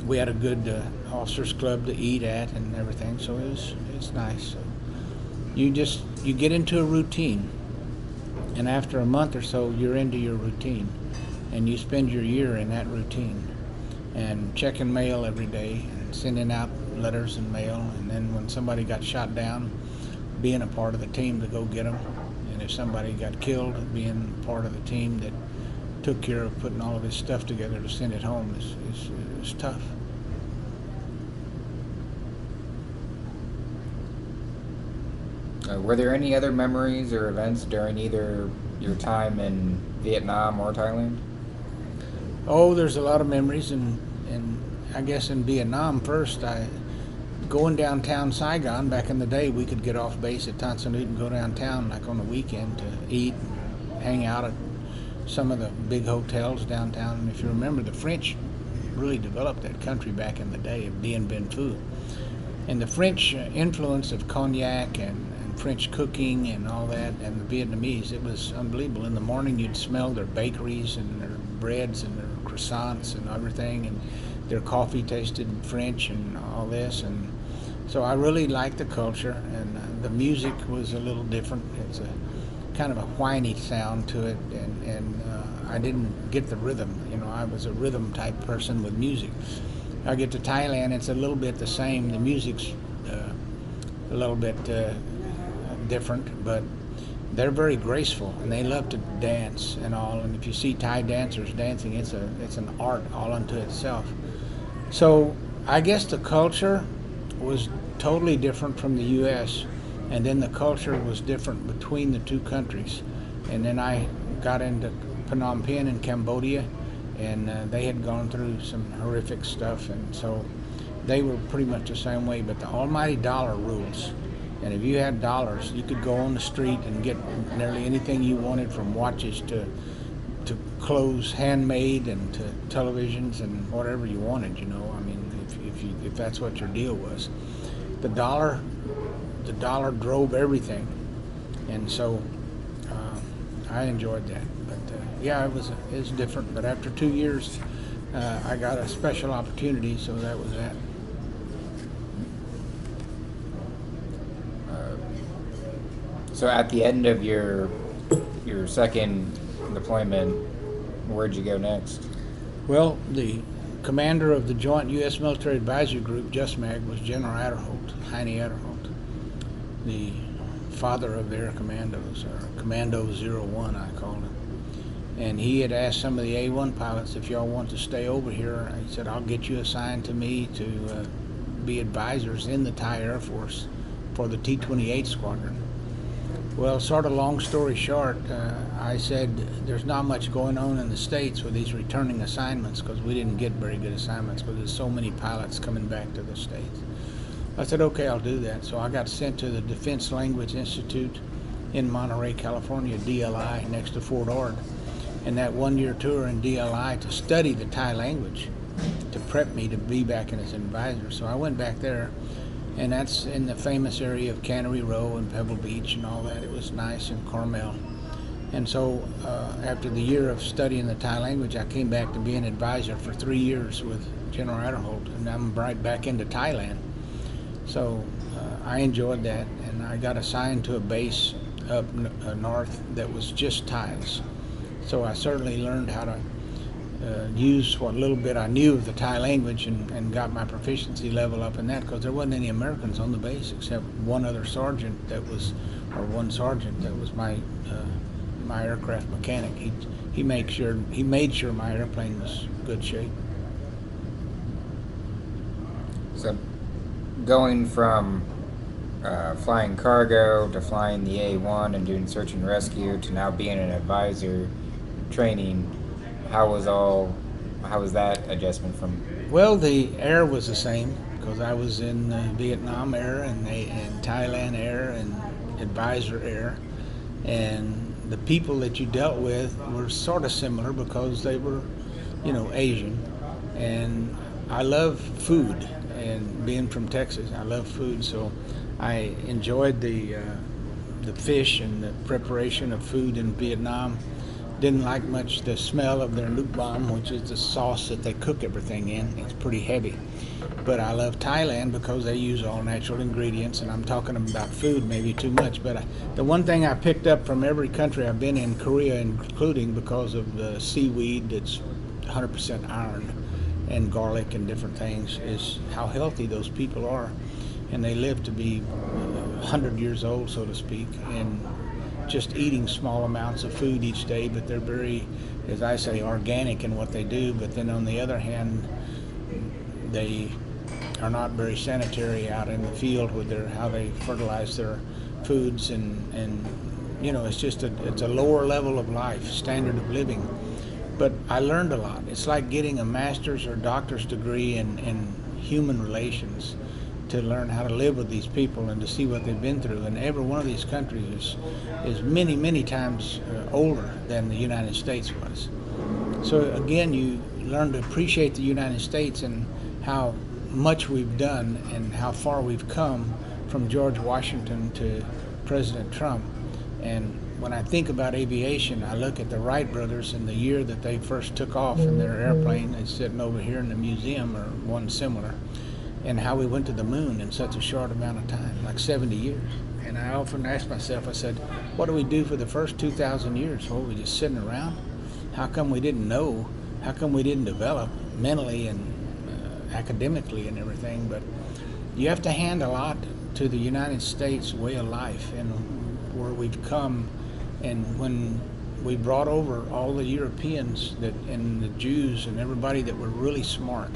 we had a good officers club to eat at and everything, so it's nice. So you get into a routine, and after a month or so you're into your routine, and you spend your year in that routine and checking mail every day and sending out letters and mail, and then when somebody got shot down, being a part of the team to go get them, and if somebody got killed, being part of the team that took care of putting all of his stuff together to send it home is tough. Were there any other memories or events during either your time in Vietnam or Thailand? Oh, there's a lot of memories, and I guess in Vietnam first, going downtown Saigon, back in the day, we could get off base at Tan Son Nhut and go downtown like on the weekend to eat, hang out at some of the big hotels downtown. And if you remember, the French really developed that country back in the day of Dien Bien Phu. And the French influence of cognac and French cooking and all that, and the Vietnamese, it was unbelievable. In the morning you'd smell their bakeries and their breads and their croissants and everything, and their coffee tasted French and all this. And so I really liked the culture, and the music was a little different. It's a kind of a whiny sound to it, and I didn't get the rhythm. You know, I was a rhythm type person with music. I get to Thailand, it's a little bit the same. The music's a little bit different, but they're very graceful, and they love to dance and all. And if you see Thai dancers dancing, it's an art all unto itself. So I guess the culture was totally different from the U.S., and then the culture was different between the two countries. And then I got into Phnom Penh in Cambodia, and they had gone through some horrific stuff, and so they were pretty much the same way. But the almighty dollar rules, and if you had dollars, you could go on the street and get nearly anything you wanted, from watches to clothes, handmade, and to televisions and whatever you wanted. You know, I mean, if that's what your deal was, the dollar drove everything, and so I enjoyed that. But yeah, it was different. But after 2 years, I got a special opportunity, so that was that. So at the end of your second deployment, where'd you go next? Well, the commander of the Joint U.S. Military Advisory Group, JUSMAG, was General Adderholt, Heine Adderholt, the father of their commandos, or Commando 01, I called him. And he had asked some of the A-1 pilots, if y'all want to stay over here, he said, I'll get you assigned to me to be advisors in the Thai Air Force for the T-28 squadron. Well, sort of long story short, I said there's not much going on in the States with these returning assignments, because we didn't get very good assignments because there's so many pilots coming back to the States. I said, okay, I'll do that. So I got sent to the Defense Language Institute in Monterey, California, DLI, next to Fort Ord. And that 1-year tour in DLI to study the Thai language, to prep me to be back in as an advisor. So I went back there, and that's in the famous area of Cannery Row and Pebble Beach and all that. It was nice, in Carmel. And so after the year of studying the Thai language, I came back to be an advisor for 3 years with General Adderholt, and I'm right back into Thailand. So I enjoyed that, and I got assigned to a base up north that was just Thais. So I certainly learned how to use what little bit I knew of the Thai language, and got my proficiency level up in that, because there wasn't any Americans on the base except one other sergeant that was, or one sergeant that was my aircraft mechanic. He made sure my airplane was in good shape. So going from flying cargo to flying the A-1 and doing search and rescue to now being an advisor training, how was that adjustment from? Well, the air was the same, because I was in Vietnam Air and Thailand Air and Advisor Air, and the people that you dealt with were sort of similar because they were, you know, Asian, and I love food, and being from Texas, I love food, so I enjoyed the fish and the preparation of food in Vietnam. Didn't like much the smell of their nuc bom, which is the sauce that they cook everything in. It's pretty heavy. But I love Thailand because they use all natural ingredients, and I'm talking about food maybe too much. But the one thing I picked up from every country I've been in, Korea including, because of the seaweed that's 100% iron and garlic and different things, is how healthy those people are. And they live to be 100 years old, so to speak, and just eating small amounts of food each day, but they're very, as I say, organic in what they do. But then on the other hand, they are not very sanitary out in the field with how they fertilize their foods, and you know, it's a lower level of life, standard of living. But I learned a lot. It's like getting a master's or doctor's degree in human relations, to learn how to live with these people and to see what they've been through. And every one of these countries is many, many times older than the United States was. So again, you learn to appreciate the United States and how much we've done and how far we've come from George Washington to President Trump. And when I think about aviation, I look at the Wright brothers and the year that they first took off in their airplane. It's sitting over here in the museum, or one similar, and how we went to the moon in such a short amount of time, like 70 years. And I often ask myself, I said, what do we do for the first 2,000 years? Well, we just sitting around? How come we didn't know? How come we didn't develop mentally and academically and everything? But you have to hand a lot to the United States way of life and where we've come. And when we brought over all the Europeans and the Jews and everybody that were really smart,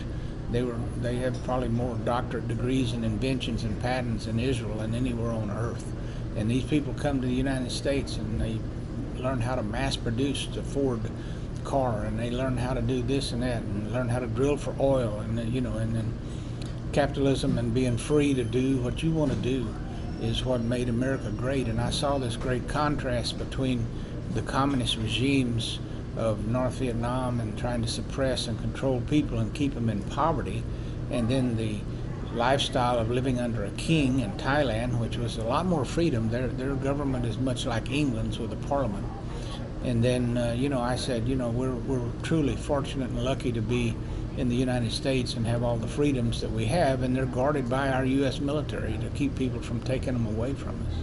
they have probably more doctorate degrees and inventions and patents in Israel than anywhere on earth. And these people come to the United States and they learn how to mass produce the Ford car, and they learn how to do this and that, and learn how to drill for oil, and then, and then capitalism and being free to do what you want to do is what made America great. And I saw this great contrast between the communist regimes of North Vietnam and trying to suppress and control people and keep them in poverty, and then the lifestyle of living under a king in Thailand, which was a lot more freedom. Their government is much like England's with a parliament. And then, I said, we're truly fortunate and lucky to be in the United States and have all the freedoms that we have, and they're guarded by our U.S. military to keep people from taking them away from us.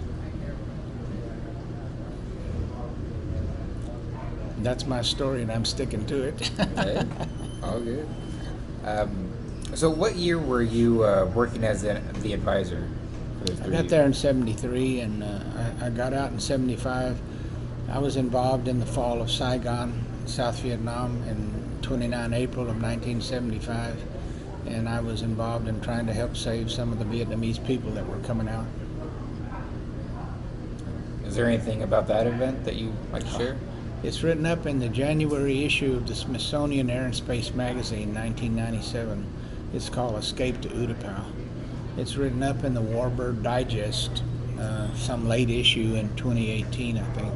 That's my story, and I'm sticking to it. Okay. All good. So what year were you working as the advisor? I got there in 73, and I got out in 75. I was involved in the fall of Saigon, South Vietnam, in 29 April of 1975, and I was involved in trying to help save some of the Vietnamese people that were coming out. Is there anything about that event that you like to share? It's written up in the January issue of the Smithsonian Air and Space Magazine, 1997. It's called Escape to Utapao. It's written up in the Warbird Digest, some late issue in 2018, I think.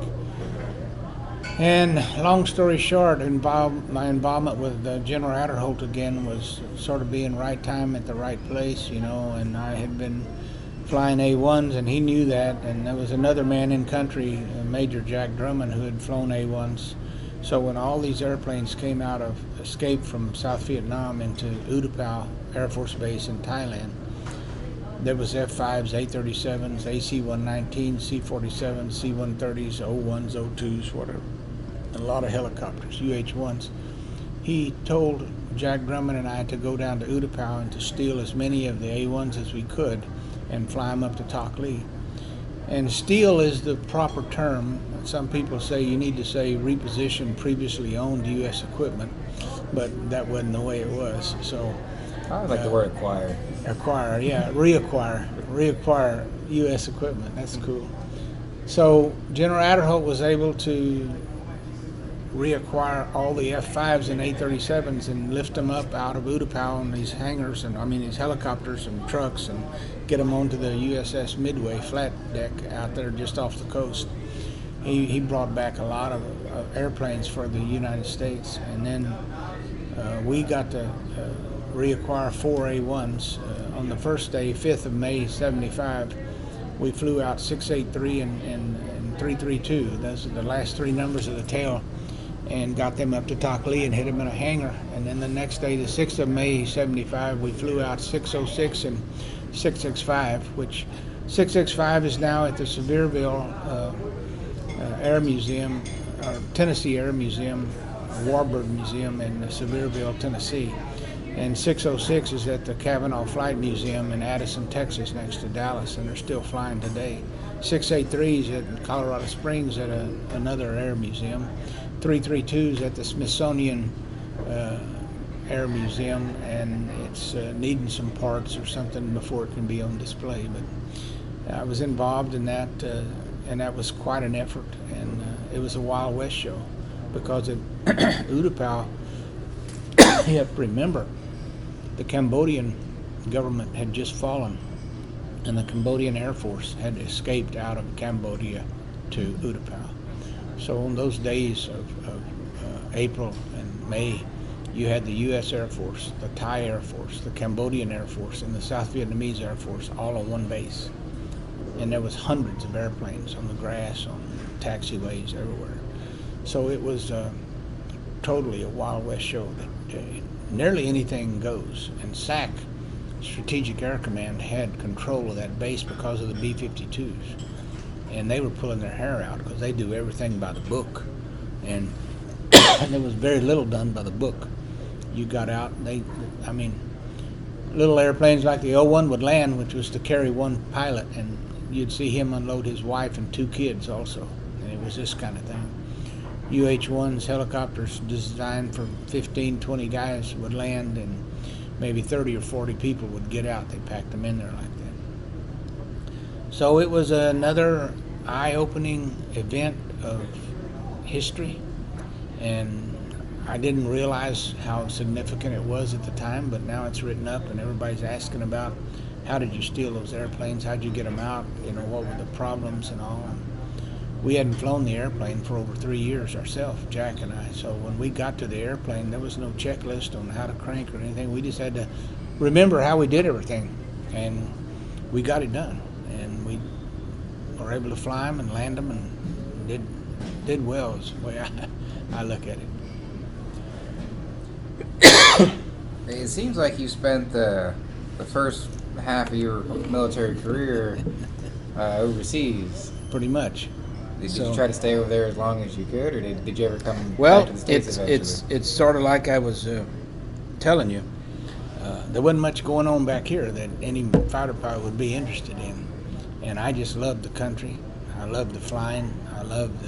And long story short, my involvement with General Adderholt again was sort of being right time at the right place, and I had been flying A1s, and he knew that, and there was another man in country, Major Jack Drummond, who had flown A1s. So when all these airplanes came out of escape from South Vietnam into Utapao Air Force Base in Thailand, there was F-5s, A-37s, AC-119s, C-47s, C-130s, O-1s, O-2s, whatever. A lot of helicopters, UH-1s. He told Jack Drummond and I to go down to Utapao and to steal as many of the A-1s as we could and fly them up to Tak Lee. And steal is the proper term. Some people say you need to say reposition previously owned U.S. equipment, but that wasn't the way it was. So I would like the word acquire. Acquire, yeah, reacquire U.S. equipment. That's cool. So General Adderholt was able to reacquire all the F-5s and A-37s and lift them up out of Utapao in these hangars, these helicopters and trucks, and get them onto the USS Midway flat deck out there just off the coast. He brought back a lot of airplanes for the United States, and then we got to reacquire 4 A-1s. On the first day, 5th of May, 75, we flew out 683 and 332. Those are the last three numbers of the tail, and got them up to Tak Lee and hit them in a hangar. And then the next day, the 6th of May, 75, we flew out 606 and 665, which 665 is now at the Sevierville Air Museum, or Tennessee Air Museum, Warbird Museum in Sevierville, Tennessee. And 606 is at the Cavanaugh Flight Museum in Addison, Texas, next to Dallas, and they're still flying today. 683 is at Colorado Springs at another air museum. 332 is at the Smithsonian Air Museum, and it's needing some parts or something before it can be on display. But I was involved in that, and that was quite an effort. And it was a Wild West show, because at Utapao, you have to remember, the Cambodian government had just fallen, and the Cambodian Air Force had escaped out of Cambodia to Utapao. So on those days of April and May, you had the U.S. Air Force, the Thai Air Force, the Cambodian Air Force, and the South Vietnamese Air Force all on one base. And there was hundreds of airplanes on the grass, on taxiways, everywhere. So it was totally a Wild West show. Nearly anything goes. And SAC, Strategic Air Command, had control of that base because of the B-52s. And they were pulling their hair out because they do everything by the book. And there was very little done by the book. You got out, little airplanes like the O-1 would land, which was to carry one pilot, and you'd see him unload his wife and 2 kids also. And it was this kind of thing. UH-1s, helicopters designed for 15, 20 guys would land, and maybe 30 or 40 people would get out. They packed them in there like that. So it was another eye-opening event of history, and I didn't realize how significant it was at the time, but now it's written up and everybody's asking about how did you steal those airplanes, how'd you get them out, what were the problems and all. And we hadn't flown the airplane for over 3 years ourselves, Jack and I, so when we got to the airplane there was no checklist on how to crank or anything. We just had to remember how we did everything, and we got it done, and we were able to fly them and land them and did well is the way I look at it. It seems like you spent the first half of your military career overseas. Pretty much. Did you try to stay over there as long as you could, or did you ever come Well, back to the States eventually? it's sort of like I was telling you. There wasn't much going on back here that any fighter pilot would be interested in, and I just loved the country. I loved the flying. I loved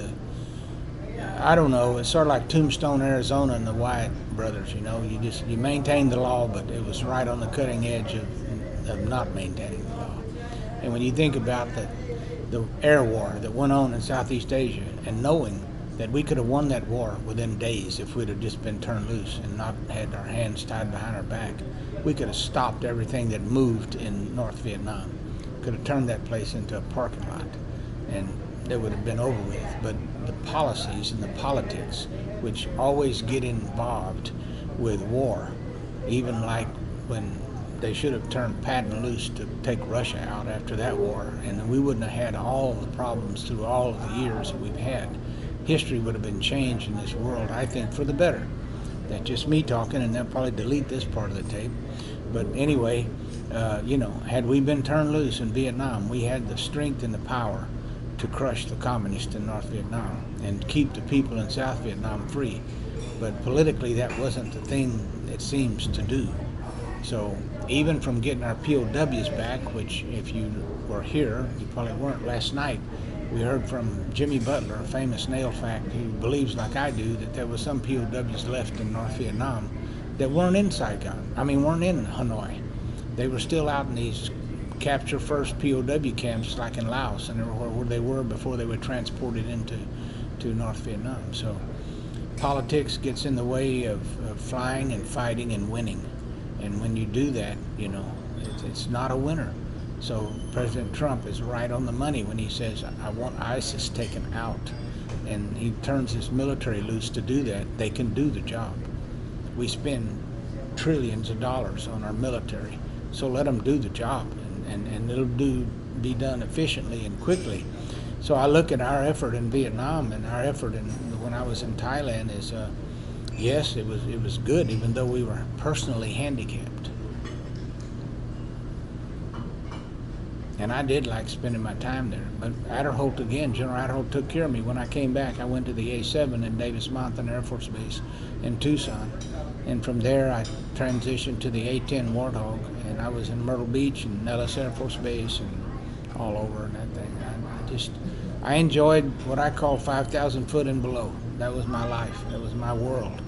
I don't know. It's sort of like Tombstone, Arizona, and the Wyatt brothers. You maintained the law, but it was right on the cutting edge of not maintaining the law. And when you think about the air war that went on in Southeast Asia, and knowing that we could have won that war within days if we'd have just been turned loose and not had our hands tied behind our back, we could have stopped everything that moved in North Vietnam. Could have turned that place into a parking lot, and it would have been over with. But the policies and the politics, which always get involved with war, even like when they should have turned Patton loose to take Russia out after that war, and we wouldn't have had all the problems through all of the years that we've had. History would have been changed in this world, I think, for the better. That's just me talking, and they'll probably delete this part of the tape. But anyway, had we been turned loose in Vietnam, we had the strength and the power to crush the communists in North Vietnam and keep the people in South Vietnam free. But politically, that wasn't the thing it seems to do. So even from getting our POWs back, which if you were here, you probably weren't last night, we heard from Jimmy Butler, a famous nail fact, who believes like I do that there was some POWs left in North Vietnam that weren't in Saigon. weren't in Hanoi. They were still out in these capture first POW camps like in Laos and where they were before they were transported into North Vietnam. So politics gets in the way of flying and fighting and winning. And when you do that, it's not a winner. So President Trump is right on the money when he says, I want ISIS taken out. And he turns his military loose to do that. They can do the job. We spend trillions of dollars on our military. So let them do the job, and it'll be done efficiently and quickly. So I look at our effort in Vietnam and our effort when I was in Thailand is, yes, it was good, even though we were personally handicapped. And I did like spending my time there. But Adderholt, again, General Adderholt took care of me. When I came back, I went to the A-7 in Davis-Monthan Air Force Base in Tucson. And from there, I transitioned to the A-10 Warthog, and I was in Myrtle Beach and Nellis Air Force Base and all over and that thing. I enjoyed what I call 5,000 foot and below. That was my life. That was my world.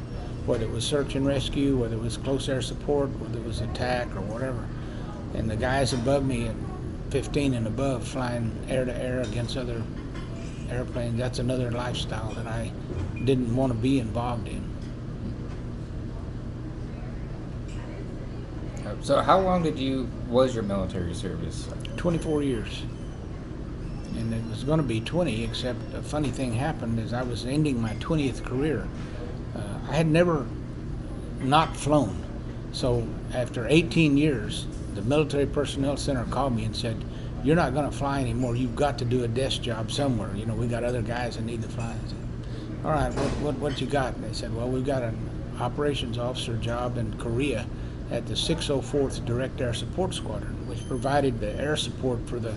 Whether it was search and rescue, whether it was close air support, whether it was attack or whatever. And the guys above me at 15 and above flying air to air against other airplanes, that's another lifestyle that I didn't want to be involved in. So how long was your military service? 24 years. And it was going to be 20, except a funny thing happened as I was ending my 20th career. I had never not flown. So after 18 years, the Military Personnel Center called me and said, you're not going to fly anymore. You've got to do a desk job somewhere. We got other guys that need to fly. I said, all right, what you got? And they said, well, we've got an operations officer job in Korea at the 604th Direct Air Support Squadron, which provided the air support for the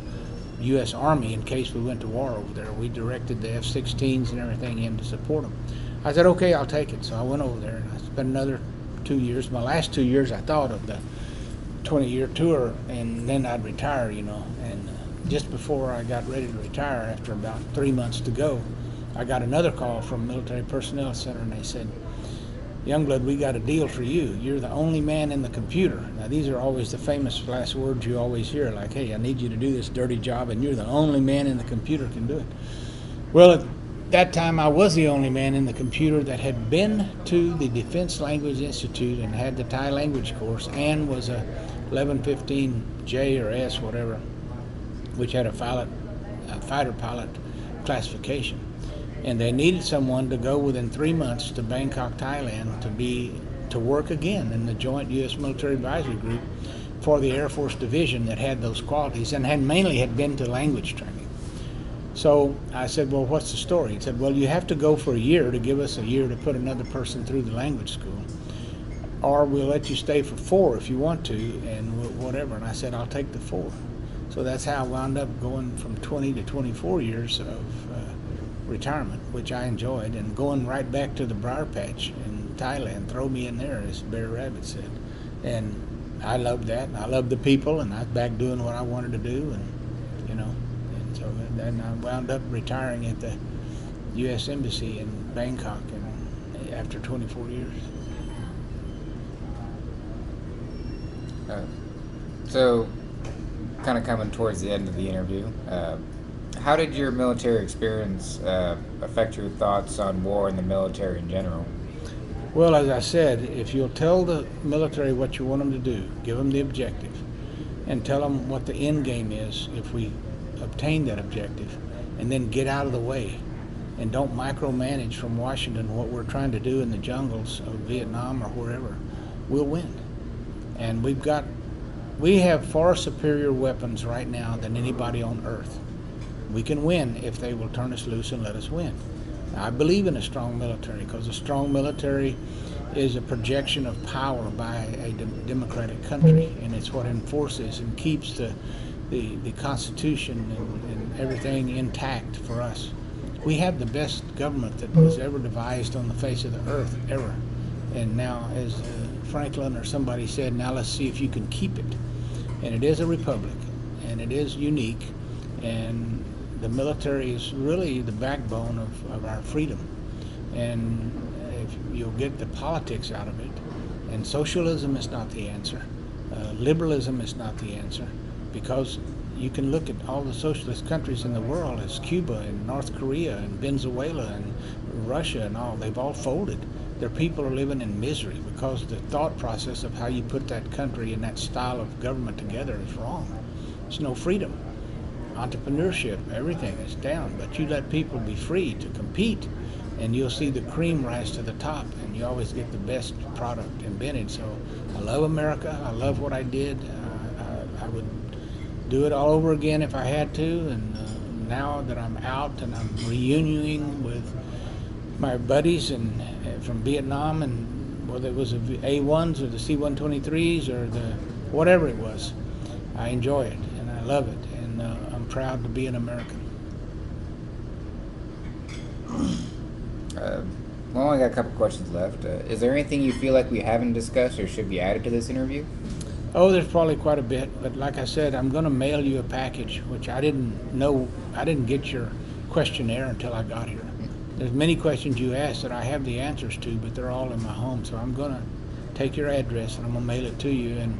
U.S. Army in case we went to war over there. We directed the F-16s and everything in to support them. I said, okay, I'll take it. So I went over there and I spent another 2 years. My last 2 years, I thought of the 20-year tour, and then I'd retire, And just before I got ready to retire, after about 3 months to go, I got another call from Military Personnel Center, and they said, Youngblood, we got a deal for you. You're the only man in the computer. Now, these are always the famous last words you always hear, like, hey, I need you to do this dirty job, and you're the only man in the computer can do it. Well, that time I was the only man in the computer that had been to the Defense Language Institute and had the Thai language course and was a 1115J or S, whatever, which had a fighter pilot classification. And they needed someone to go within 3 months to Bangkok, Thailand to work again in the Joint U.S. Military Advisory Group for the Air Force Division that had those qualities and mainly had been to language training. So I said, well, what's the story? He said, well, you have to go for a year to give us a year to put another person through the language school, or we'll let you stay for 4 if you want to, and whatever. And I said, I'll take the 4. So that's how I wound up going from 20 to 24 years of retirement, which I enjoyed, and going right back to the briar patch in Thailand. Throw me in there, as Bear Rabbit said. And I loved that, and I loved the people, and I was back doing what I wanted to do, and so then I wound up retiring at the U.S. Embassy in Bangkok after 24 years. So, kind of coming towards the end of the interview, how did your military experience affect your thoughts on war and the military in general? Well, as I said, if you'll tell the military what you want them to do, give them the objective, and tell them what the end game is if we obtain that objective, and then get out of the way and don't micromanage from Washington what we're trying to do in the jungles of Vietnam or wherever, we'll win. And we have far superior weapons right now than anybody on earth. We can win if they will turn us loose and let us win. I believe in a strong military, because a strong military is a projection of power by a democratic country, and it's what enforces and keeps the Constitution and everything intact for us. We have the best government that was ever devised on the face of the earth, ever. And now, as Franklin or somebody said, now let's see if you can keep it. And it is a republic, and it is unique, and the military is really the backbone of our freedom. And if you'll get the politics out of it, and socialism is not the answer, liberalism is not the answer, because you can look at all the socialist countries in the world, as Cuba and North Korea and Venezuela and Russia and all, they've all folded. Their people are living in misery because the thought process of how you put that country and that style of government together is wrong. There's no freedom. Entrepreneurship, everything is down, but you let people be free to compete, and you'll see the cream rise to the top, and you always get the best product invented. So I love America. I love what I did. I would do it all over again if I had to, and now that I'm out and I'm reunioning with my buddies and from Vietnam, and whether it was the A1s or the C-123s or the whatever it was, I enjoy it and I love it, and I'm proud to be an American. We only got a couple questions left. Is there anything you feel like we haven't discussed or should be added to this interview? Oh, there's probably quite a bit, but like I said, I'm going to mail you a package, which I didn't get your questionnaire until I got here. There's many questions you asked that I have the answers to, but they're all in my home, so I'm going to take your address and I'm going to mail it to you, and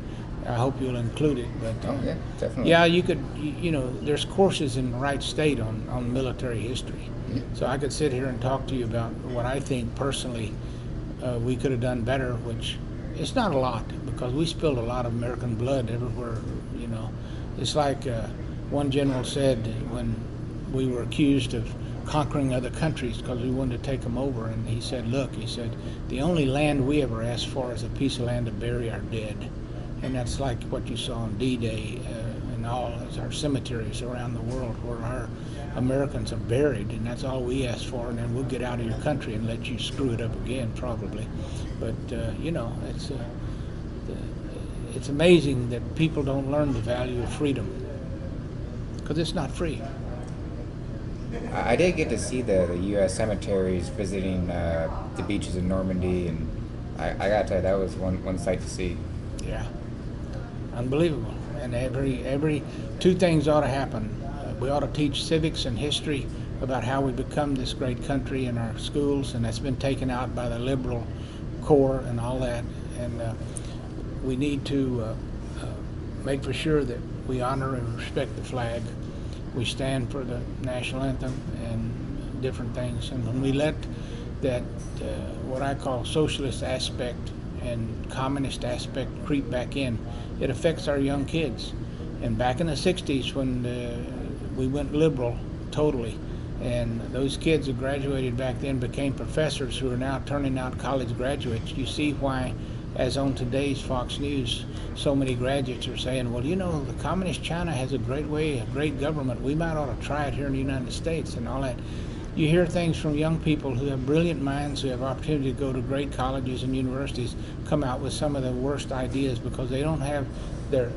I hope you'll include it. But yeah, definitely. Yeah, you could, there's courses in Wright State on military history. So I could sit here and talk to you about what I think personally we could have done better, which it's not a lot, because we spilled a lot of American blood everywhere. It's like one general said when we were accused of conquering other countries because we wanted to take them over, and he said, the only land we ever asked for is a piece of land to bury our dead. And that's like what you saw on D-Day and all our cemeteries around the world where our Americans are buried, and that's all we asked for, and then we'll get out of your country and let you screw it up again, probably. But it's amazing that people don't learn the value of freedom, because it's not free. I did get to see the U.S. cemeteries visiting the beaches in Normandy, and I got to tell you, that was one sight to see. Yeah, unbelievable. And every two things ought to happen. We ought to teach civics and history about how we become this great country in our schools, and that's been taken out by the liberal core and all that. And we need to make for sure that we honor and respect the flag. We stand for the national anthem and different things. And when we let that, what I call socialist aspect and communist aspect creep back in, it affects our young kids. And back in the 60s when we went liberal totally, and those kids who graduated back then became professors who are now turning out college graduates, you see why, as on today's Fox News, so many graduates are saying, well, you know, the communist China has a great way, a great government. We might ought to try it here in the United States and all that. You hear things from young people who have brilliant minds, who have opportunity to go to great colleges and universities, come out with some of the worst ideas because they don't have they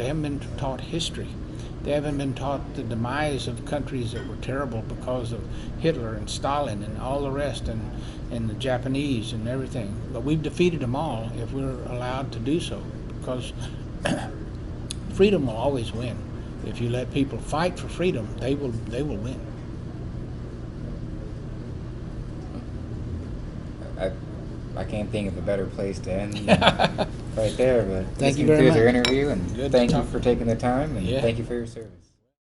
haven't been taught history. They haven't been taught the demise of countries that were terrible because of Hitler and Stalin and all the rest, and the Japanese and everything. But we've defeated them all if we're allowed to do so, because freedom will always win. If you let people fight for freedom, they will win. I can't think of a better place to end right there, but Thank this you very concludes our much. interview, and Good to thank you talk. for taking the time, and Yeah. thank you for your service.